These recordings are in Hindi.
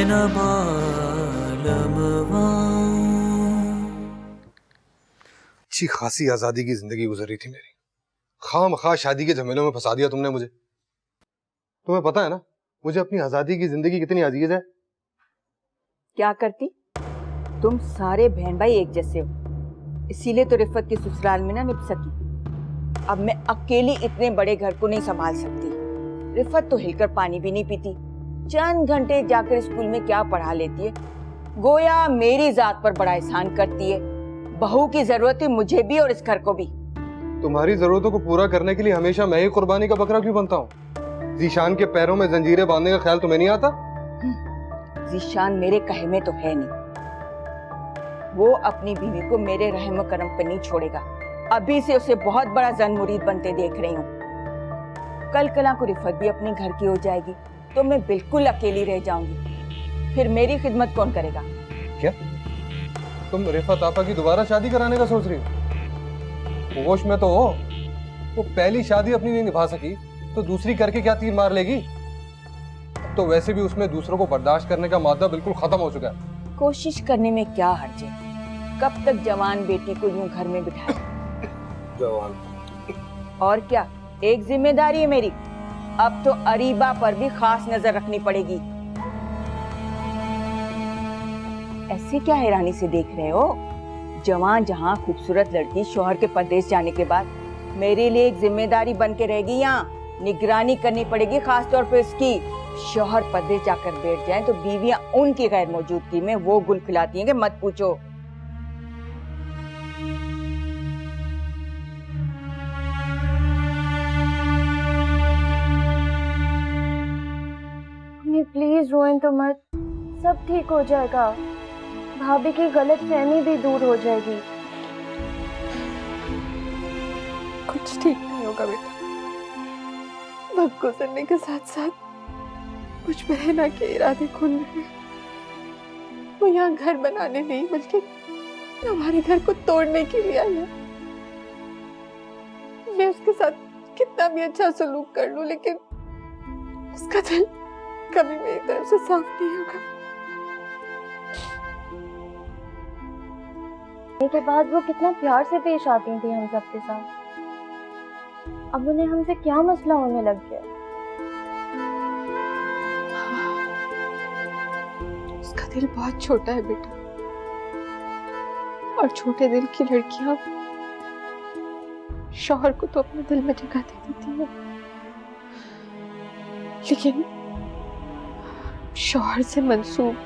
न मालमवा। अच्छी खासी आजादी की जिंदगी गुजरी थी मेरी, खामखा शादी के झमेलों में फंसा दिया तुमने मुझे। तुम्हें पता है ना मुझे अपनी आजादी की जिंदगी कितनी अजीज है। क्या करती? तुम सारे बहन भाई एक जैसे हो, इसीलिए तो रिफत के ससुराल में ना निभ सकी। अब मैं अकेली इतने बड़े घर को नहीं संभाल सकती। रिफत तो हिलकर पानी भी नहीं पीती, चंद घंटे जाकर स्कूल में क्या पढ़ा लेती है, गोया मेरी जात पर बड़ा एहसान करती है। बहू की जरूरत है मुझे भी और इस घर को भी। तुम्हारी जरूरतों को पूरा करने के लिए हमेशा मैं ही कुर्बानी का बकरा क्यों बनता हूँ? जीशान के पैरों में जंजीरें बांधने का ख्याल तुम्हें नहीं आता? जीशान मेरे कहे में तो है नहीं, वो अपनी बीवी को मेरे रहम करम पे नहीं छोड़ेगा। अभी से उसे बहुत बड़ा जन मुरीद बनते देख रही हूँ। कल कला को रिफत भी अपने घर की हो जाएगी तो मैं बिल्कुल अकेली रह जाऊंगी। फिर मेरी खिदमत कौन करेगा? क्या तुम रिफत आपा की दोबारा शादी कराने का सोच रही हो? होश में तो हो। वो पहली शादी अपनी नहीं निभा सकी तो दूसरी करके क्या तीर मार लेगी? अब तो वैसे भी उसमें दूसरों को बर्दाश्त करने का मादा बिल्कुल खत्म हो चुका है। कोशिश करने में क्या हर्ज है? कब तक जवान बेटी को यूं घर में बिठाए? जवान और क्या, एक जिम्मेदारी है मेरी। अब तो अरीबा पर भी खास नजर रखनी पड़ेगी। ऐसे क्या हैरानी से देख रहे हो? जवान जहां खूबसूरत लड़की शौहर के परदेश जाने के बाद मेरे लिए एक जिम्मेदारी बन के रहेगी। यहाँ निगरानी करनी पड़ेगी, खास तौर पे इसकी। शौहर परदेश जाकर बैठ जाएं तो बीवियां उनकी गैर मौजूदगी में वो गुल खिलाती हैं कि मत पूछो। प्लीज रोएं तो मत, सब ठीक हो जाएगा। भाभी की गलत फहमी भी दूर हो जाएगी। कुछ ठीक नहीं होगा बेटा। वक्त गुजरने के साथ साथ कुछ बहना के इरादे खुल रहे हैं। वो यहाँ घर बनाने नहीं बल्कि हमारे घर को तोड़ने के लिए आई है। मैं उसके साथ कितना भी अच्छा सलूक कर लूं लेकिन उसका दिल कभी मेरी तरफ से साफ नहीं होगा। के बाद वो कितना प्यार से पेश आती थी हम सबके साथ। अब उन्हें हमसे क्या मसला होने लग गया? उसका दिल बहुत छोटा है बेटा, और छोटे दिल की लड़कियां शौहर को तो अपने दिल में जगह दे देती है, लेकिन शौहर से मंसूब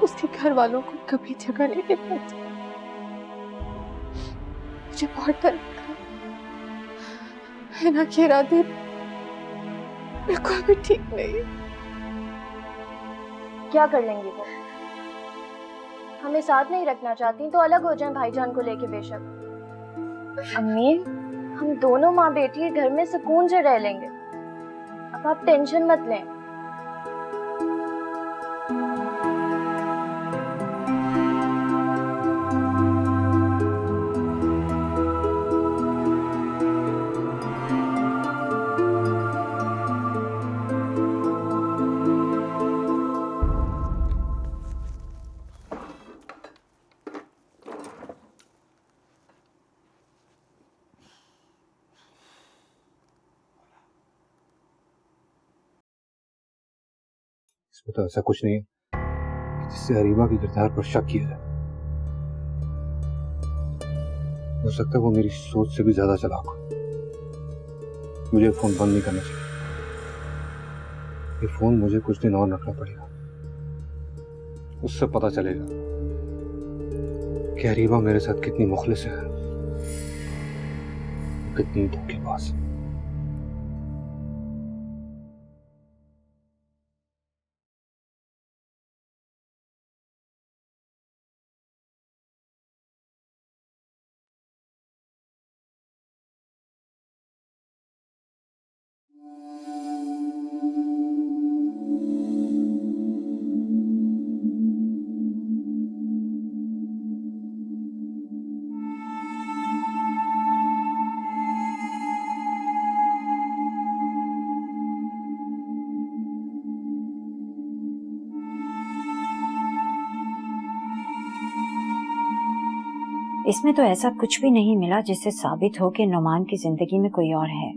उसके घर वालों को कभी जगह नहीं दे पाती। मुझे बहुत डर लगता है ना कि इरादे बिल्कुल भी ठीक नहीं है। क्या कर लेंगी वो? हमें साथ नहीं रखना चाहती तो अलग हो जाएं भाईजान को लेके बेशक। अम्मी, हम दोनों माँ बेटी घर में सुकून से रह लेंगे। अब आप टेंशन मत लें। इसमें तो ऐसा कुछ नहीं है जिससे अरीबा के किरदार पर शक किया जाए। हो सकता है वो मेरी सोच से भी ज्यादा चालाक हो। मुझे फोन बंद नहीं करना चाहिए। ये फोन मुझे कुछ दिन और रखना पड़ेगा। उससे पता चलेगा कि अरीबा मेरे साथ कितनी मुखलिस है, कितनी धोखेबाज। इसमें तो ऐसा कुछ भी नहीं मिला जिससे साबित हो कि नुमान की जिंदगी में कोई और है।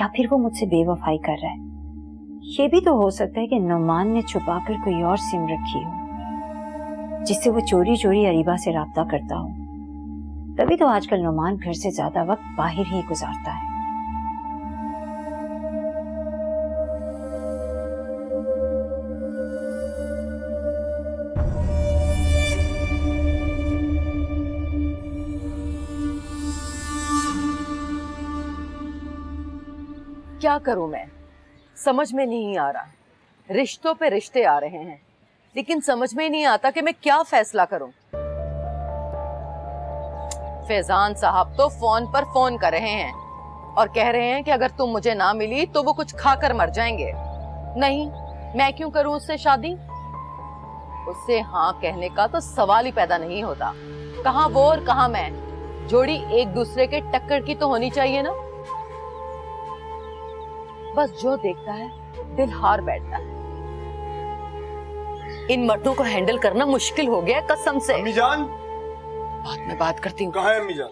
या फिर वो मुझसे बेवफाई कर रहा है। ये भी तो हो सकता है कि नुमान ने छुपाकर कोई और सिम रखी हो जिससे वो चोरी चोरी अरीबा से राब्ता करता हो। तभी तो आजकल नुमान घर से ज्यादा वक्त बाहर ही गुजारता है। क्या करूं मैं, समझ में नहीं आ रहा। रिश्तों पे रिश्ते आ रहे हैं लेकिन समझ में नहीं आता कि मैं क्या फैसला करूं। फैजान साहब तो फोन पर फोन कर रहे हैं और कह रहे हैं कि अगर तुम मुझे ना मिली तो वो कुछ खाकर मर जाएंगे। नहीं, मैं क्यों करूं उससे शादी? उससे हाँ कहने का तो सवाल ही पैदा नहीं होता। कहां वो और कहां मैं, जोड़ी एक दूसरे के टक्कर की तो होनी चाहिए ना। बस जो देखता है दिल हार बैठता है। इन मर्दों को हैंडल करना मुश्किल हो गया कसम से। अम्मी जान, बाद में बात करती हूँ। कहाँ है अम्मी जान?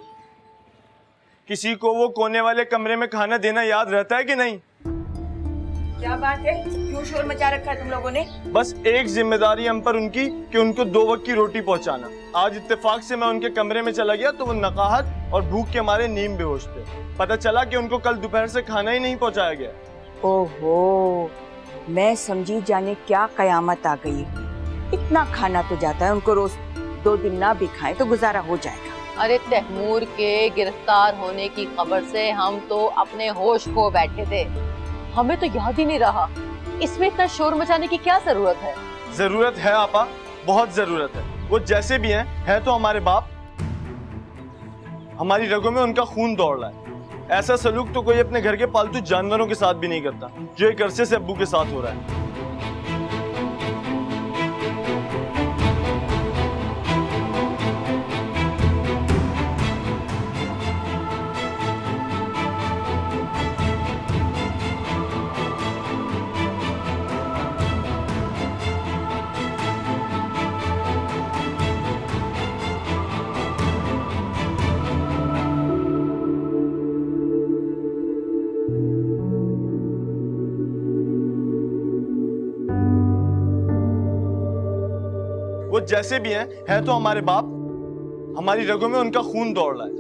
किसी को वो कोने वाले कमरे में खाना देना याद रहता है कि नहीं? क्या बात है, क्यों शोर मचा रखा है तुम लोगों ने? बस एक जिम्मेदारी हम पर उनकी कि उनको 2 वक्त की रोटी पहुंचाना। आज इत्तेफाक से मैं उनके कमरे में चला गया तो वो नकाहत और भूख के मारे नीम बेहोश थे। पता चला कि उनको कल दोपहर से खाना ही नहीं पहुंचाया गया। ओहो, मैं समझी जाने क्या कयामत आ गई। इतना खाना तो जाता है उनको, रोज 2 दिन ना भी खाए तो गुजारा हो जाएगा। अरे तैमूर के गिरफ्तार होने की खबर से हम तो अपने होश खो बैठे थे। हमें तो याद ही नहीं रहा। इसमें इतना शोर मचाने की क्या जरूरत है? जरूरत है आपा, बहुत जरूरत है। वो जैसे भी हैं, है तो हमारे बाप। हमारी रगों में उनका खून दौड़ रहा है। ऐसा सलूक तो कोई अपने घर के पालतू जानवरों के साथ भी नहीं करता जो एक अरसे से अब्बू के साथ हो रहा है। वो जैसे भी हैं, है तो हमारे बाप। हमारी रगों में उनका खून दौड़ रहा है।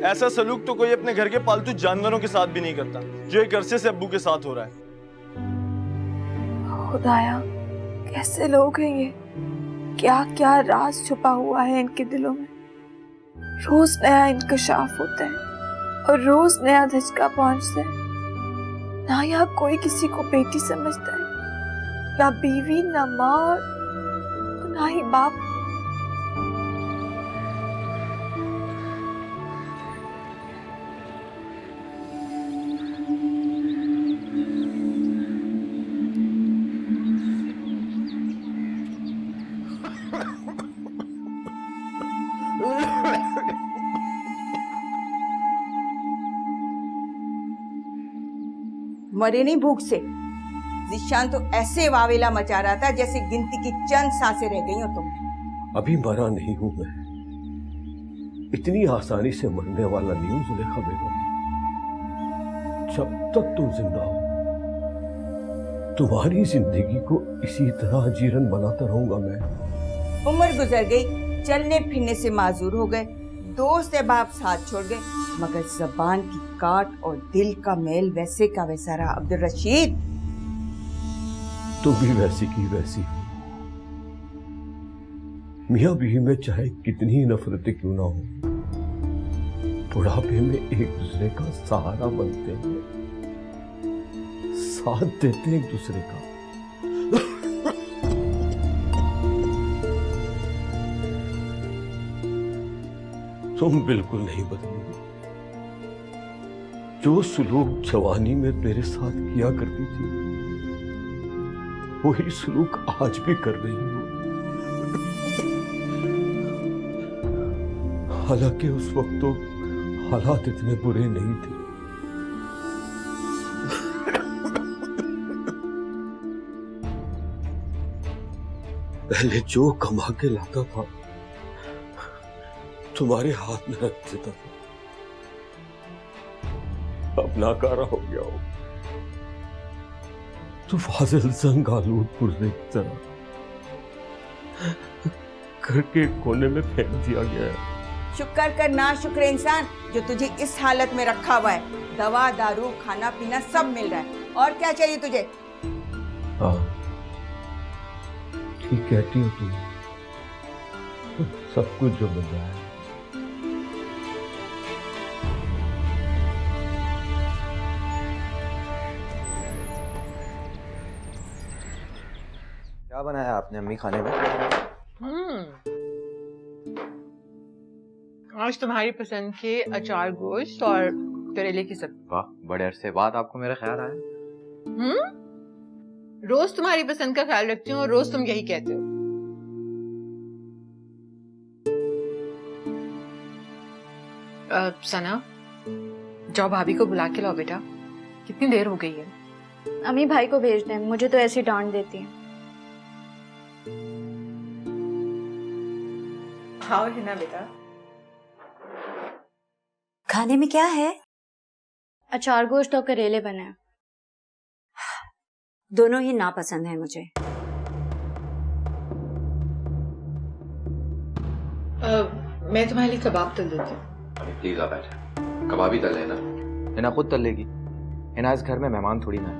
ऐसा सलूक तो कोई अपने घर के पालतू जानवरों के साथ भी नहीं करता जो एक अरसे से अब्बू के साथ हो रहा है। खुदाया, कैसे लोग हैं ये? क्या क्या राज छुपा हुआ है इनके दिलों में। रोज नया इंकशाफ होता है और रोज नया धचका पहुंचता है। ना यहाँ कोई किसी को बेटी समझता है, ना बीवी, ना माँ और ना ही बाप। मरे नहीं भूख से। जिशान तो ऐसे वावेला मचा रहा था जैसे गिनती की चंद सांसें रह गई हो तुम। अभी मरा नहीं हूं मैं। इतनी आसानी से मरने वाला नहीं हूं जुलेखा बेगम। जब तक तुम जिंदा हो तुम्हारी जिंदगी को इसी तरह जीरन बनाता रहूंगा मैं। उम्र गुजर गई, चलने फिरने से माजूर हो गए, दोस्त बाप साथ छोड़ गए, मगर जबान की काट और दिल का मेल वैसे का वैसा रहा। अब्दुल रशीद, तुम भी वैसी की वैसी हो। मियां बीवी में चाहे कितनी नफरतें क्यों ना हो, बुढ़ापे में एक दूसरे का सहारा बनते हैं, साथ देते हैं एक दूसरे का। तुम बिल्कुल नहीं बदलोगे। जो सलूक जवानी में मेरे साथ किया करती थी वही सलूक आज भी कर रही हूं। हालांकि उस वक्त तो हालात इतने बुरे नहीं थे। पहले जो कमा के लाता था तुम्हारे हाथ में रख देता था, अब नाकारा हो गया हो तो फाजिल जंग आलूद पुर्जे की तरह घर के कोने में फेंक दिया गया है। शुक्र कर ना शुक्र इंसान जो तुझे इस हालत में रखा हुआ है। दवा दारू खाना पीना सब मिल रहा है, और क्या चाहिए तुझे? हाँ ठीक कहती हो तुम, सब कुछ जो मिल रहा है। क्या बनाया आपने अम्मी खाने में? आज तुम्हारी पसंद के अचार गोश्त और करेले की सब्जी। वाह, बड़े अरसे बाद आपको मेरा ख्याल आया। रोज तुम्हारी पसंद का ख्याल रखती हूँ और रोज तुम यही कहते हो। सना, जाओ भाभी को बुला के लाओ बेटा, कितनी देर हो गई है। अम्मी भाई को भेज दें, मुझे तो ऐसी डांट देती है। हाँ है ना बेटा। खाने में क्या है? अचार गोश्त और करेले बने हैं। दोनों ही नापसंद है मुझे। मैं तुम्हारे लिए कबाब तल देती हूँ। अरे प्लीज आप बैठे, कबाब ही तल लेना। हिना खुद तल लेगी। हिना इस घर में मेहमान थोड़ी ना है,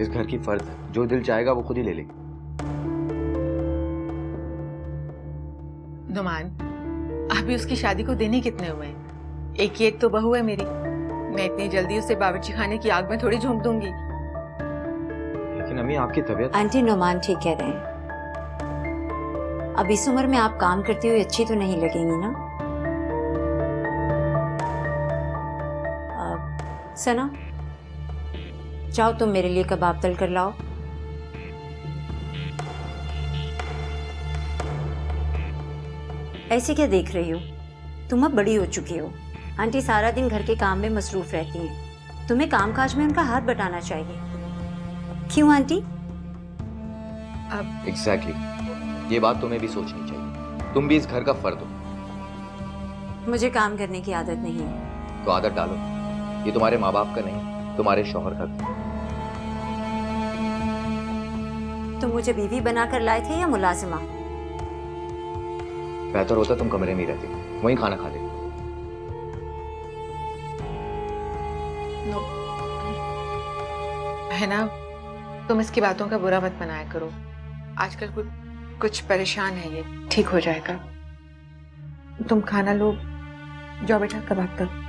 इस घर की फर्द है। जो दिल चाहेगा वो खुद ही ले लेगी। नुमान, अभी उसकी शादी को देने कितने हुए हैं? एक ही एक तो बहू है मेरी। मैं इतनी जल्दी उसे बावर्ची खाने की आग में थोड़ी झोंक दूंगी। लेकिन अम्मी आपकी तबीयत। आंटी नुमान ठीक कह रहे हैं। अब इस उम्र में आप काम करती हुई अच्छी तो नहीं लगेंगी ना? सना, जाओ तुम मेरे लिए कबाब तल कर लाओ। ऐसे क्या देख रही हो? तुम अब बड़ी हो चुकी हो। आंटी सारा दिन घर के काम में मसरूफ रहती हैं। तुम्हें कामकाज में उनका हाथ बटाना चाहिए। क्यों आंटी? एग्जैक्टली, ये बात तुम्हें भी सोचनी चाहिए। तुम भी इस घर का फर्द हो। मुझे काम करने की आदत नहीं है। तो आदत डालो। ये तुम्हारे माँ बाप का नहीं, तुम्हारे शौहर का घर। तुम मुझे बीवी बनाकर लाए थे या मुलाजिमा? बेहतर होता तुम कमरे में ही रहती, वहीं खाना खाते। है ना, तुम इसकी बातों का बुरा मत मनाया करो। आजकल कुछ परेशान है ये, ठीक हो जाएगा। तुम खाना लो, जाओ बेटा कबाब तक।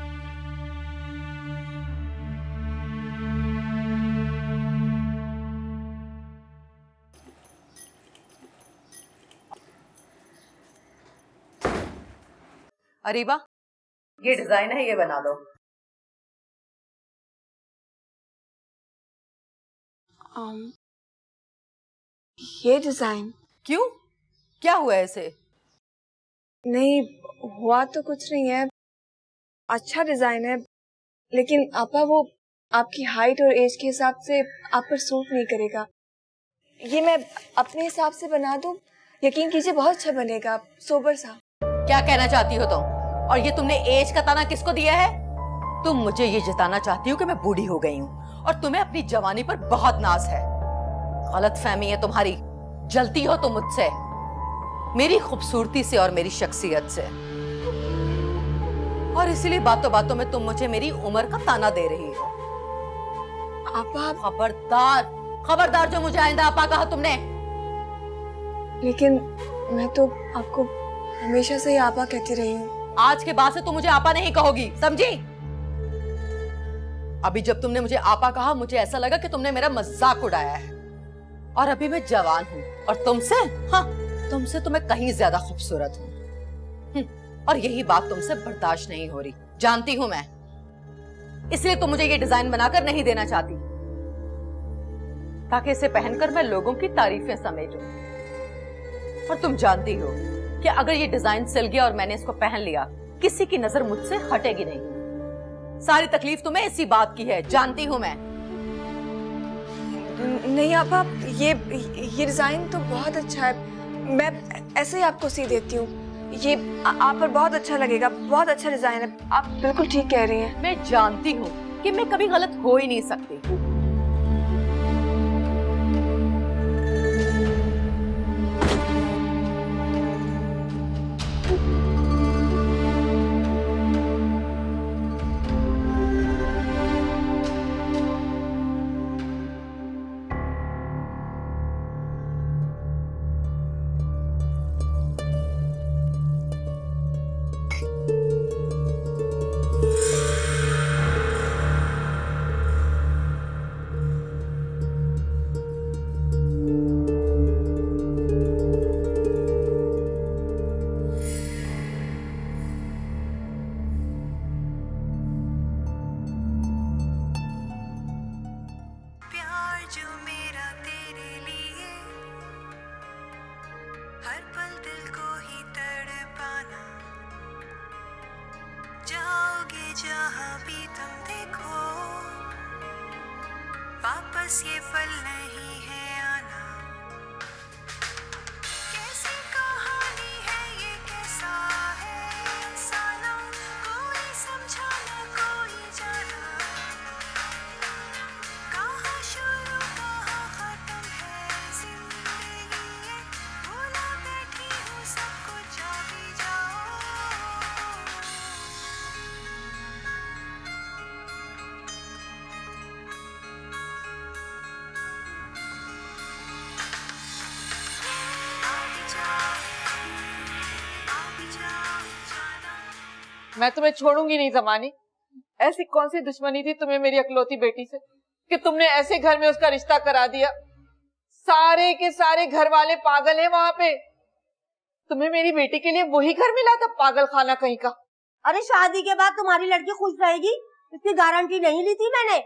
अरीबा, ये डिजाइन है, ये बना लो। ये डिजाइन? क्यों, क्या हुआ ऐसे? नहीं हुआ तो कुछ नहीं है, अच्छा डिजाइन है, लेकिन आपा वो आपकी हाइट और एज के हिसाब से आप पर सूट नहीं करेगा। ये मैं अपने हिसाब से बना दूं, यकीन कीजिए बहुत अच्छा बनेगा, सोबर सा। क्या कहना चाहती हो तुम? और ये तुमने एज का ताना किसको दिया है? तुम मुझे ये जताना चाहती हो कि मैं बूढ़ी हो गई हूँ और तुम्हें अपनी जवानी पर बहुत नाज है। गलत फहमी है तुम्हारी, जलती हो तुम मुझसे, मेरी खूबसूरती से और मेरी शख्सियत से, और इसीलिए बातों बातों में तुम मुझे मेरी उम्र का ताना दे रही हो। आपा खबरदार, खबरदार, जो मुझे आइंदा आपा कहा तुमने। लेकिन मैं तो आपको हमेशा से ही आपा कहती रही हूँ। आज के बाद से तुम मुझे आपा नहीं कहोगी, समझी? अभी जब तुमने मुझे आपा कहा, मुझे ऐसा लगा कि तुमने मेरा मजाक उड़ाया है। और अभी मैं जवान हूँ और तुमसे, हाँ, तुमसे तो मैं कहीं ज्यादा खूबसूरत हूँ, और यही बात तुमसे बर्दाश्त नहीं हो रही, जानती हूँ मैं। इसलिए तुम मुझे ये डिजाइन बनाकर नहीं देना चाहती, ताकि इसे पहनकर मैं लोगों की तारीफें समेटूं। और तुम जानती हो कि अगर ये डिजाइन सिल गया और मैंने इसको पहन लिया, किसी की नजर मुझसे हटेगी नहीं। सारी तकलीफ तुम्हें इसी बात की है, जानती हूं मैं। नहीं आप ये डिजाइन तो बहुत अच्छा है। मैं ऐसे ही आपको सी देती हूँ। ये आप पर बहुत अच्छा लगेगा, बहुत अच्छा डिजाइन है। आप बिल्कुल ठीक कह रही हैं। मैं जानती हूँ कि मैं कभी गलत हो ही नहीं सकती। हर पल दिल को ही तड़पाना, जाओगे जहां भी तुम देखो, वापस ये पल नहीं है आना। कैसी कहानी है ये, कैसा है साना, कोई समझा ना कोई जाना, कहाँ शुरू कहाँ खत्म है जिंदगी ये, भूला बैठी हूँ सब कुछ आ भी जाओ। मैं तुम्हें छोड़ूंगी नहीं ज़मानी। ऐसी कौन सी दुश्मनी थी तुम्हें मेरी अकलौती बेटी से कि तुमने ऐसे घर में उसका रिश्ता करा दिया। सारे के सारे घर वाले पागल हैं वहां पे। तुम्हें मेरी बेटी के लिए वही घर मिला था, पागल खाना कहीं का। अरे शादी के बाद तुम्हारी लड़की खुश रहेगी इसकी गारंटी नहीं ली थी मैंने।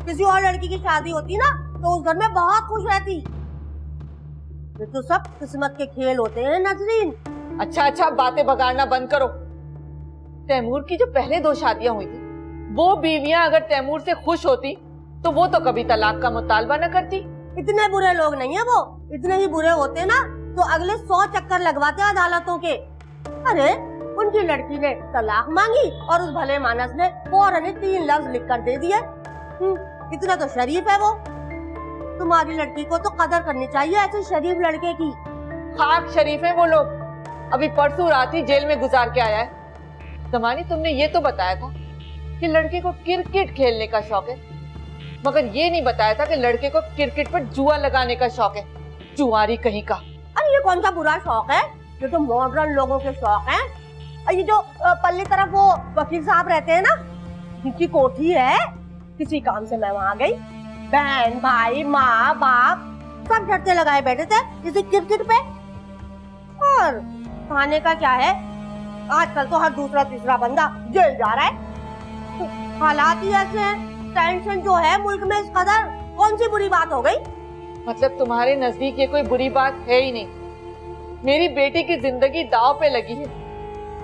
किसी और लड़की की शादी होती ना तो उस घर में बहुत खुश रहती। ये तो सब किस्मत के खेल होते हैं नजरीन। अच्छा बातें बगाड़ना बंद करो। तैमूर की जो पहले 2 शादियां हुई थी, वो बीवियां अगर तैमूर से खुश होती तो वो तो कभी तलाक का मुतालबा न करती। इतने बुरे लोग नहीं है वो। इतने ही बुरे होते ना तो अगले 100 चक्कर लगवाते अदालतों के। अरे उनकी लड़की ने तलाक मांगी और उस भले मानस ने फौरन 3 लफ्ज लिख कर दे दिए। इतना तो शरीफ है वो। तुम्हारी लड़की को तो कदर करनी चाहिए ऐसे शरीफ लड़के की। खाक शरीफ है वो लोग। अभी परसों रात ही जेल में गुजार के आया है। ज़मानी, तुमने ये तो बताया था कि लड़के को क्रिकेट खेलने का शौक है, मगर ये नहीं बताया था कि लड़के को क्रिकेट पर जुआ लगाने का शौक है। जुआरी कहीं का। अरे ये कौन सा बुरा शौक है, ये तो मॉडर्न लोगों के शौक हैं। ये जो पल्ली तरफ वो वकील साहब रहते हैं ना, जिनकी कोठी है, किसी काम से मैं वहाँ गई, बहन भाई माँ बाप सब झटते लगाए बैठे थे इसी क्रिकेट पे। और खाने का क्या है, आजकल तो हर दूसरा तीसरा बंदा जेल जा रहा है। हालात ही ऐसे हैं। टेंशन जो है मुल्क में इस कदर, कौन सी बुरी बात हो गई? मतलब तुम्हारे नजदीक ये कोई बुरी बात है ही नहीं। मेरी बेटी की जिंदगी दांव पे लगी है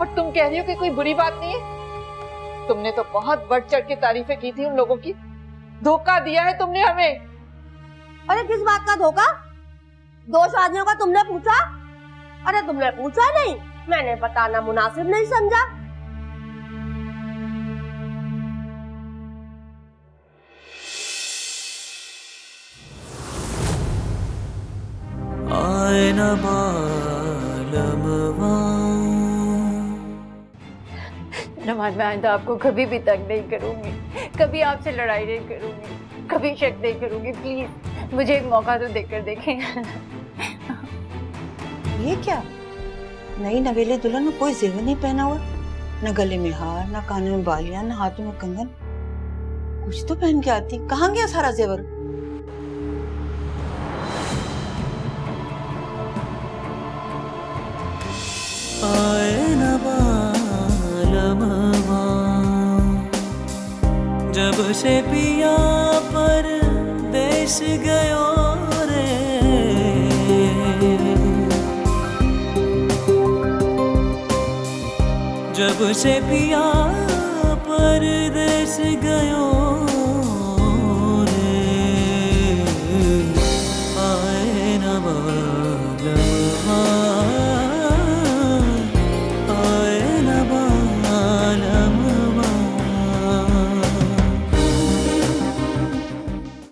और तुम कह रही हो कि कोई बुरी बात नहीं है। तुमने तो बहुत बढ़ चढ़ के तारीफें की थी उन लोगों की। धोखा दिया है तुमने हमें। अरे किस बात का धोखा? 2 शादियों का तुमने पूछा? अरे तुमने पूछा नहीं, मैंने बताना मुनासिब नहीं समझा। आए न मालूम नमान, मैं आइंदा आपको कभी भी तंग नहीं करूंगी, कभी आपसे लड़ाई नहीं करूंगी, कभी शक नहीं करूंगी। प्लीज मुझे एक मौका तो देकर देखें। ये क्या, नई नवेली दुल्हन में कोई जेवर नहीं पहना हुआ, न गले में हार, न कानों में बालियां, न हाथों में कंगन। कुछ तो पहन के आती, कहाँ गया सारा जेवर? आए न बालमवा, जब से पिया पर देश गयो रे, जब से पिया परदेस गयो